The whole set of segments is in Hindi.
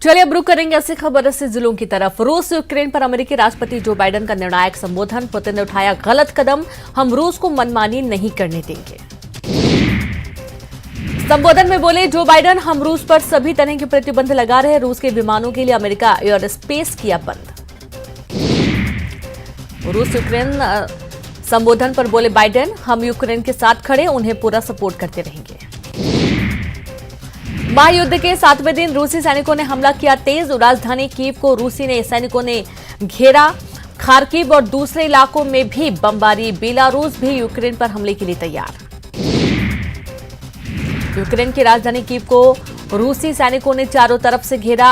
चलिए अब रुक करेंगे ऐसी खबर से जिलों की तरफ। रूस यूक्रेन पर अमेरिकी राष्ट्रपति जो बाइडेन का निर्णायक संबोधन। पुतिन ने उठाया गलत कदम, हम रूस को मनमानी नहीं करने देंगे। संबोधन में बोले जो बाइडेन, हम रूस पर सभी तरह के प्रतिबंध लगा रहे। रूस के विमानों के लिए अमेरिका एयर स्पेस किया बंद। रूस यूक्रेन संबोधन पर बोले बाइडेन, हम यूक्रेन के साथ खड़े, उन्हें पूरा सपोर्ट करते रहेंगे। महायुद्ध के 7वें दिन रूसी सैनिकों ने हमला किया तेज। राजधानी कीव को रूसी सैनिकों ने घेरा। खार्किव और दूसरे इलाकों में भी बमबारी। बेलारूस भी यूक्रेन पर हमले के लिए तैयार। यूक्रेन की राजधानी कीव को रूसी सैनिकों ने चारों तरफ से घेरा।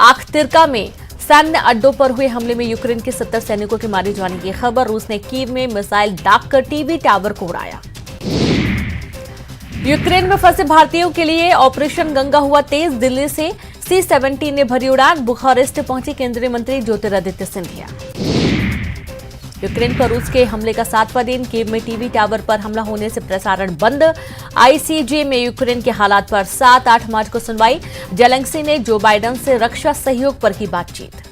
आख्तिरका में सैन्य अड्डों पर हुए हमले में यूक्रेन के 70 सैनिकों के मारे जाने की खबर। रूस ने कीव में मिसाइल दागकर टीवी टावर को उड़ाया। यूक्रेन में फंसे भारतीयों के लिए ऑपरेशन गंगा हुआ तेज। दिल्ली से C-17 ने भरी उड़ान। बुखारेस्ट पहुंचे केंद्रीय मंत्री ज्योतिरादित्य सिंधिया। यूक्रेन पर रूस के हमले का 7वां दिन। कीव में टीवी टावर पर हमला होने से प्रसारण बंद। ICJ में यूक्रेन के हालात पर 7-8 मार्च को सुनवाई। जेलेंस्की ने जो बाइडेन से रक्षा सहयोग पर की बातचीत।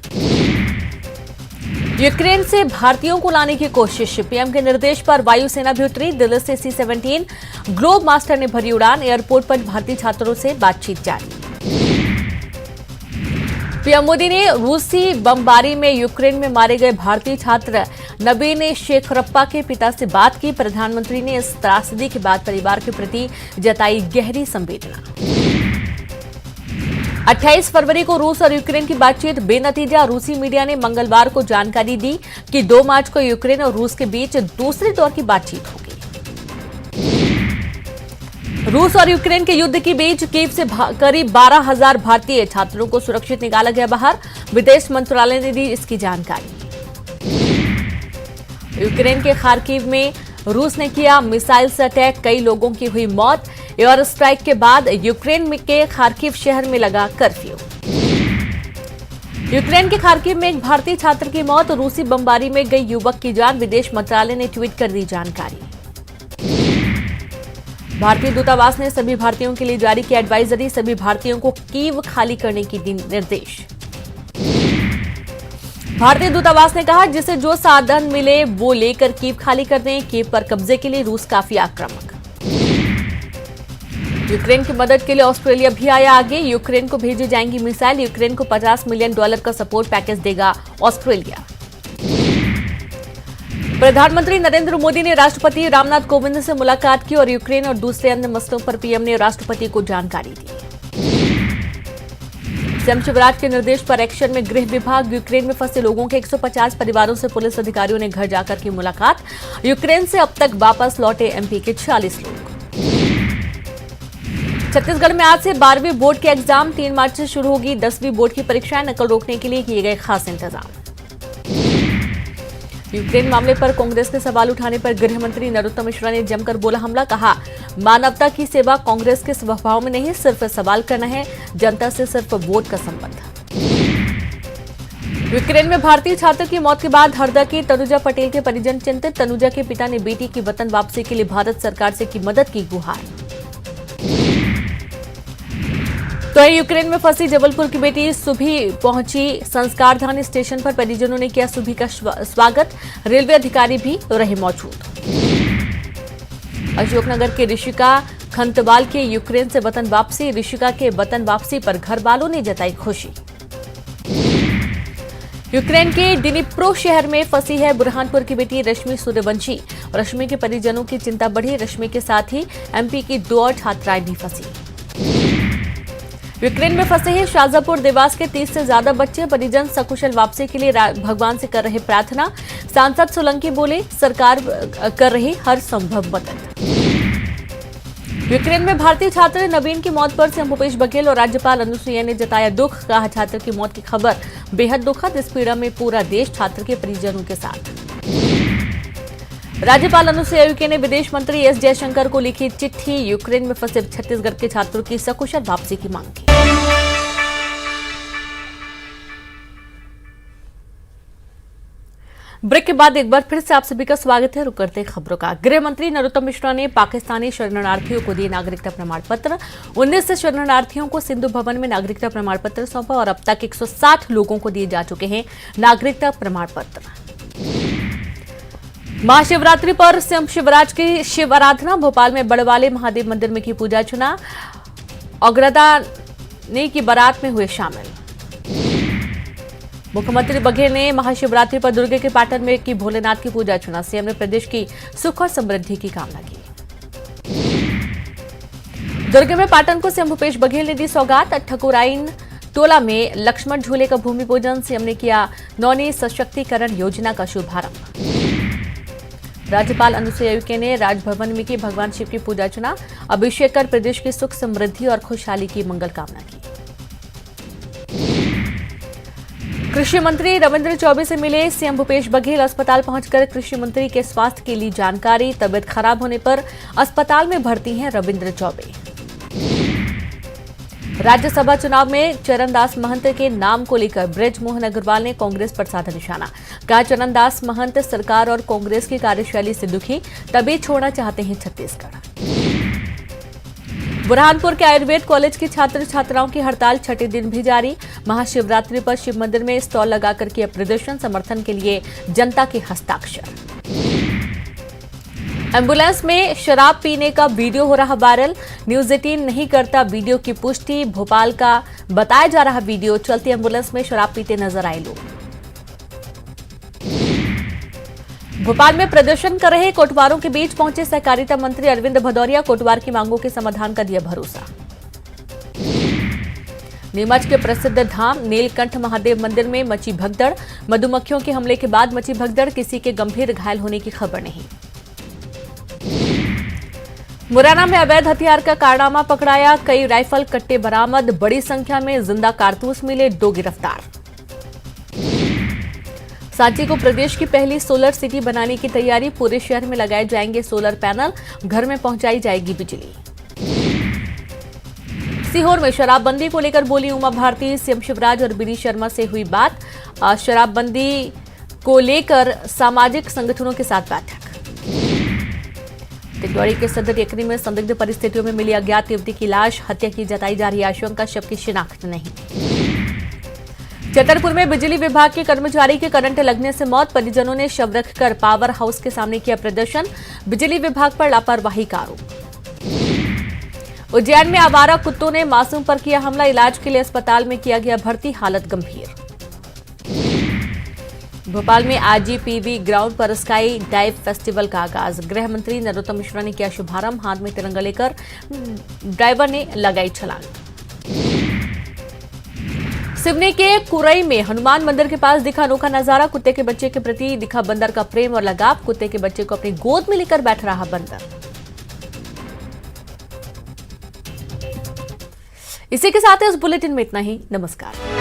यूक्रेन से भारतीयों को लाने की कोशिश। पीएम के निर्देश पर वायुसेना भी उतरी। दिल्ली से C-17 ग्लोब मास्टर ने भरी उड़ान। एयरपोर्ट पर भारतीय छात्रों से बातचीत जारी। पीएम मोदी ने रूसी बमबारी में यूक्रेन में मारे गए भारतीय छात्र नबीन शेखरप्पा के पिता से बात की। प्रधानमंत्री ने इस त्रासदी के बाद परिवार के प्रति जताई गहरी संवेदना। 28 फरवरी को रूस और यूक्रेन की बातचीत बेनतीजा। रूसी मीडिया ने मंगलवार को जानकारी दी कि 2 मार्च को यूक्रेन और रूस के बीच दूसरे दौर की बातचीत होगी। रूस और यूक्रेन के युद्ध के बीच कीव से करीब 12,000 भारतीय छात्रों को सुरक्षित निकाला गया बाहर। विदेश मंत्रालय ने दी इसकी जानकारी। यूक्रेन के खार्किव में रूस ने किया मिसाइल से अटैक, कई लोगों की हुई मौत। एयर स्ट्राइक के बाद यूक्रेन के खार्किव शहर में लगा कर्फ्यू। यूक्रेन के खार्किव में एक भारतीय छात्र की मौत। रूसी बमबारी में गई युवक की जान। विदेश मंत्रालय ने ट्वीट कर दी जानकारी। भारतीय दूतावास ने सभी भारतीयों के लिए जारी की एडवाइजरी। सभी भारतीयों को कीव खाली करने की दी निर्देश। भारतीय दूतावास ने कहा जिसे जो साधन मिले वो लेकर कीव खाली कर दें। कीव पर कब्जे के लिए रूस काफी आक्रामक। यूक्रेन की मदद के लिए ऑस्ट्रेलिया भी आया आगे। यूक्रेन को भेजी जाएंगी मिसाइल। यूक्रेन को $50 मिलियन का सपोर्ट पैकेज देगा ऑस्ट्रेलिया। प्रधानमंत्री नरेंद्र मोदी ने राष्ट्रपति रामनाथ कोविंद से मुलाकात की और यूक्रेन और दूसरे अन्य मसलों पर पीएम ने राष्ट्रपति को जानकारी दी। सीएम शिवराज के निर्देश पर एक्शन में गृह विभाग। यूक्रेन में फंसे लोगों के 150 परिवारों से पुलिस अधिकारियों ने घर जाकर की मुलाकात। यूक्रेन से अब तक वापस लौटे MP के 40 लोग। छत्तीसगढ़ में आज से 12वीं बोर्ड के एग्जाम 3 मार्च से शुरू होगी। 10वीं बोर्ड की परीक्षाएं नकल रोकने के लिए किए गए खास इंतजाम। यूक्रेन मामले पर कांग्रेस के सवाल उठाने पर गृह मंत्री नरोत्तम मिश्रा ने जमकर बोला हमला। कहा मानवता की सेवा कांग्रेस के स्वभाव में नहीं, सिर्फ सवाल करना है, जनता से सिर्फ वोट का संबंध। यूक्रेन में भारतीय छात्र की मौत के बाद हरदा की तनुजा पटेल के परिजन चिंतित। तनुजा के पिता ने बेटी की वतन वापसी के लिए भारत सरकार से की मदद की गुहार। तो यूक्रेन में फंसी जबलपुर की बेटी सुभी पहुंची संस्कारधानी स्टेशन पर। परिजनों ने किया सुभी का स्वागत। रेलवे अधिकारी भी रहे मौजूद। अशोकनगर के ऋषिका खंतवाल के यूक्रेन से वतन वापसी। ऋषिका के वतन वापसी पर घर वालों ने जताई खुशी। यूक्रेन के डिनिप्रो शहर में फंसी है बुरहानपुर की बेटी रश्मि सूर्यवंशी। रश्मि के परिजनों की चिंता बढ़ी। रश्मि के साथ ही MP की 2 और छात्राएं भी फंसी। यूक्रेन में फंसे हैं शाजापुर देवास के 30 से ज्यादा बच्चे। परिजन सकुशल वापसी के लिए भगवान से कर रहे प्रार्थना। सांसद सोलंकी बोले सरकार कर रही हर संभव मदद। यूक्रेन में भारतीय छात्र नवीन की मौत पर सीएम भूपेश बघेल और राज्यपाल अनुसुईया ने जताया दुख। कहा छात्र की मौत की खबर बेहद दुखद। इस पीड़ा में पूरा देश छात्र के परिजनों के साथ। राज्यपाल अनुसुईया उइके ने विदेश मंत्री S जयशंकर को लिखी चिट्ठी। यूक्रेन में फंसे छत्तीसगढ़ के छात्रों की सकुशल वापसी की मांग की। ब्रेक के बाद एक बार फिर से आप सभी का स्वागत है। रुक करते हैं खबरों का। गृह मंत्री नरोत्तम मिश्रा ने पाकिस्तानी शरणार्थियों को दिए नागरिकता प्रमाण पत्र। 19 शरणार्थियों को सिंधु भवन में नागरिकता प्रमाण पत्र सौंपा और अब तक 160 लोगों को दिए जा चुके हैं नागरिकता प्रमाण पत्र। महाशिवरात्रि पर स्वयं शिवराज की शिव आराधना। भोपाल में बड़वाले महादेव मंदिर में की पूजा अर्चना। अग्रदानी की बारात में हुए शामिल। मुख्यमंत्री बघेल ने महाशिवरात्रि पर दुर्ग के पाटन में की भोलेनाथ की पूजा अर्चना। सीएम ने प्रदेश की सुख और समृद्धि की कामना की। दुर्ग में पाटन को सीएम भूपेश बघेल ने दी सौगात। ठकुराइन टोला में लक्ष्मण झूले का भूमि पूजन। सीएम ने किया नौनी सशक्तिकरण योजना का शुभारंभ। राज्यपाल अनुसुईया उइके ने राजभवन में की भगवान शिव की पूजा अर्चना। अभिषेक कर प्रदेश की सुख समृद्धि और खुशहाली की मंगल कामना की। कृषि मंत्री रविंद्र चौबे से मिले सीएम भूपेश बघेल। अस्पताल पहुंचकर कृषि मंत्री के स्वास्थ्य के लिए जानकारी। तबियत खराब होने पर अस्पताल में भर्ती हैं रविंद्र चौबे। राज्यसभा चुनाव में चरणदास महंत के नाम को लेकर बृजमोहन अग्रवाल ने कांग्रेस पर साधा निशाना। कहा चरणदास महंत सरकार और कांग्रेस की कार्यशैली से दुखी, तभी छोड़ना चाहते हैं छत्तीसगढ़। बुरहानपुर के आयुर्वेद कॉलेज की छात्र छात्राओं की हड़ताल छठे दिन भी जारी। महाशिवरात्रि पर शिव मंदिर में स्टॉल लगाकर किया प्रदर्शन। समर्थन के लिए जनता के हस्ताक्षर। एम्बुलेंस में शराब पीने का वीडियो हो रहा वायरल। न्यूज 18 नहीं करता वीडियो की पुष्टि। भोपाल का बताया जा रहा वीडियो। चलती एम्बुलेंस में शराब पीते नजर आए लोग। भोपाल में प्रदर्शन कर रहे कोटवारों के बीच पहुंचे सहकारिता मंत्री अरविंद भदौरिया। कोटवार की मांगों के समाधान का दिया भरोसा। नीमच के प्रसिद्ध धाम नीलकंठ महादेव मंदिर में मची भगदड़। मधुमक्खियों के हमले के बाद मची भगदड़। किसी के गंभीर घायल होने की खबर नहीं। मुरैना में अवैध हथियार का कारनामा पकड़ाया। कई राइफल कट्टे बरामद। बड़ी संख्या में जिंदा कारतूस मिले। 2 गिरफ्तार। सांची को प्रदेश की पहली सोलर सिटी बनाने की तैयारी। पूरे शहर में लगाए जाएंगे सोलर पैनल। घर में पहुंचाई जाएगी बिजली। सीहोर में शराबबंदी को लेकर बोली उमा भारती। सीएम शिवराज और बीडी शर्मा से हुई बात। शराबबंदी को लेकर सामाजिक संगठनों के साथ बैठक। टिंडौरी के सदर टेकरी में संदिग्ध परिस्थितियों में मिली अज्ञात युवती की लाश। हत्या की जताई जा रही आशंका। शव की शिनाख्त नहीं। छतरपुर में बिजली विभाग के कर्मचारी के करंट लगने से मौत। परिजनों ने शव रखकर पावर हाउस के सामने किया प्रदर्शन। बिजली विभाग पर लापरवाही का आरोप। उज्जैन में आवारा कुत्तों ने मासूम पर किया हमला। इलाज के लिए अस्पताल में किया गया भर्ती। हालत गंभीर। भोपाल में आईजीपीवी ग्राउंड पर स्काई डाइव फेस्टिवल का आगाज। गृह मंत्री नरोत्तम मिश्रा ने किया शुभारंभ। हाथ में तिरंगा लेकर ड्राइवर ने लगाई छलांग। सिवनी के कुरई में हनुमान मंदिर के पास दिखा अनोखा नजारा। कुत्ते के बच्चे के प्रति दिखा बंदर का प्रेम और लगाव। कुत्ते के बच्चे को अपनी गोद में लेकर बैठ रहा बंदर। इसी के साथ इस बुलेटिन में इतना ही। नमस्कार।